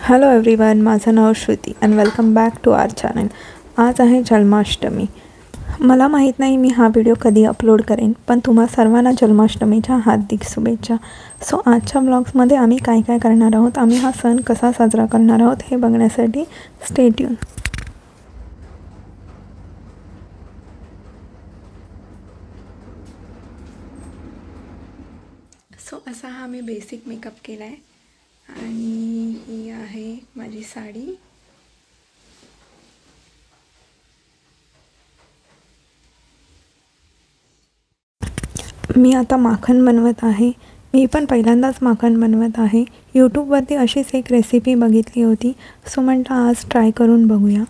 Hello everyone, माझं नाव Shruti and welcome back to our channel. आज आहे जन्माष्टमी. मला माहीत नाही मी हा व्हिडिओ कधी अपलोड करेन, पण तुम्हा सर्वांना जन्माष्टमीच्या हार्दिक शुभेच्छा. सो आजच्या ब्लॉग्समध्ये आम्ही काय काय करणार आहोत, आम्ही हा सण कसा साजरा करणार आहोत हे बघण्यासाठी स्टे ट्यून. सो असा हा मी बेसिक मेकअप केला आहे आणि ही आहे माझी साडी. मी आता माखन बनवत आहे. मी पण पहिल्यांदाच माखन बनवत आहे. यूट्यूबवरती अशीच एक रेसिपी बघितली होती, सो म्हटलं आज ट्राय करून बघूया.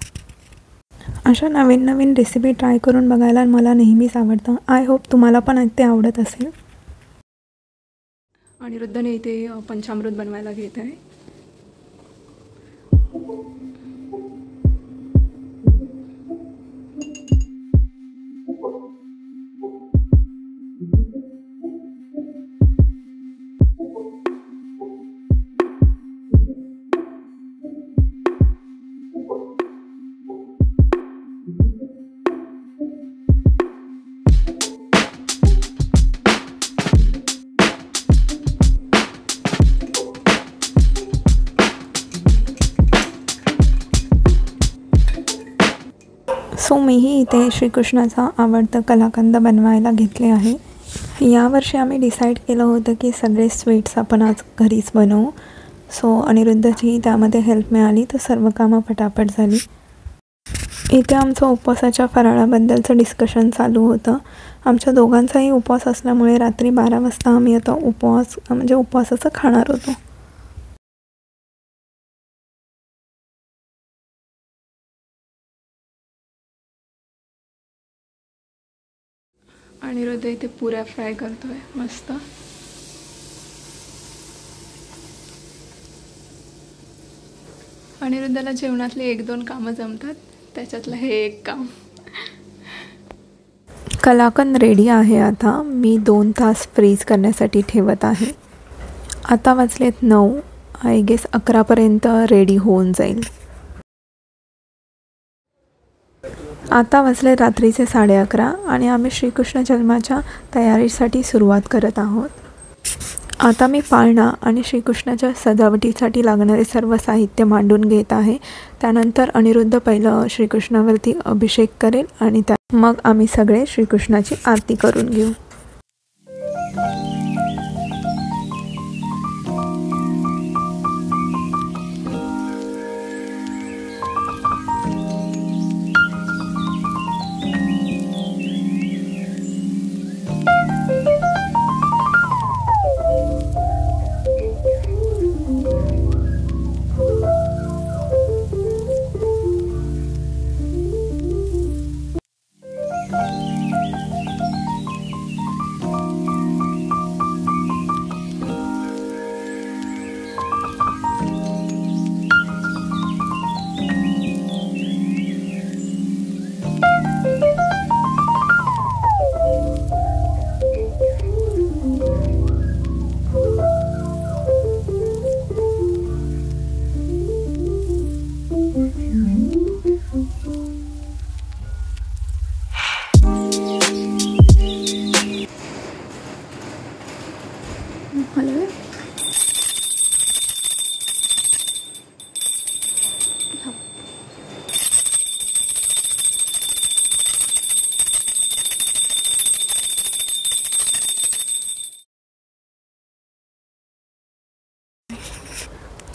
अशा नवीन नवीन रेसिपी ट्राय करून बघायला मला नेहमीच आवडतं. आय होप तुम्हाला पण ते आवडत असेल. अनिरुद्धने इथे पंचामृत बनवायला घेत आहे. सो मीही इथे श्रीकृष्णाचा आवडतं कलाकंद बनवायला घेतले आहे. यावर्षी आम्ही डिसाईड केलं होतं की सगळे स्वीट्स आपण आज घरीच बनवू. सो अनिरुद्धची त्यामध्ये हेल्प मिळाली, तर सर्व कामं पटापट झाली. इथे आमचं उपवासाच्या फराळाबद्दलचं डिस्कशन चालू होतं. आमच्या दोघांचाही उपवास असल्यामुळे रात्री 12 वाजता आम्ही आता उपवासाचं खाणार होतो. अनिरुद्ध इथे पुऱ्या फ्राय करतोय मस्त. अनिरुद्धला जेवणातले 1-2 कामं जमतात, त्याच्यातलं हे एक काम. कलाकंद रेडी आहे. आता मी 2 तास फ्रीज करण्यासाठी ठेवत आहे. आता वाजलेत 9, आय गेस 11पर्यंत रेडी होऊन जाईल. आता वाजले रात्रीचे 11:30 आणि आम्ही श्रीकृष्ण जन्माच्या तयारीसाठी सुरुवात करत आहोत. आता मी पाळणा आणि श्रीकृष्णाच्या सजावटीसाठी लागणारे सर्व साहित्य मांडून घेत आहे. त्यानंतर अनिरुद्ध पहिलं श्रीकृष्णावरती अभिषेक करेल आणि मग आम्ही सगळे श्रीकृष्णाची आरती करून घेऊ.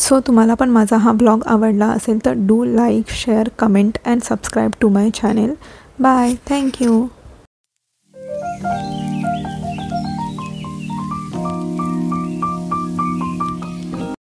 सो तुम्हाला पण माझा हा ब्लॉग आवडला असेल तर do like, share, comment and subscribe to my channel. Bye. Thank you.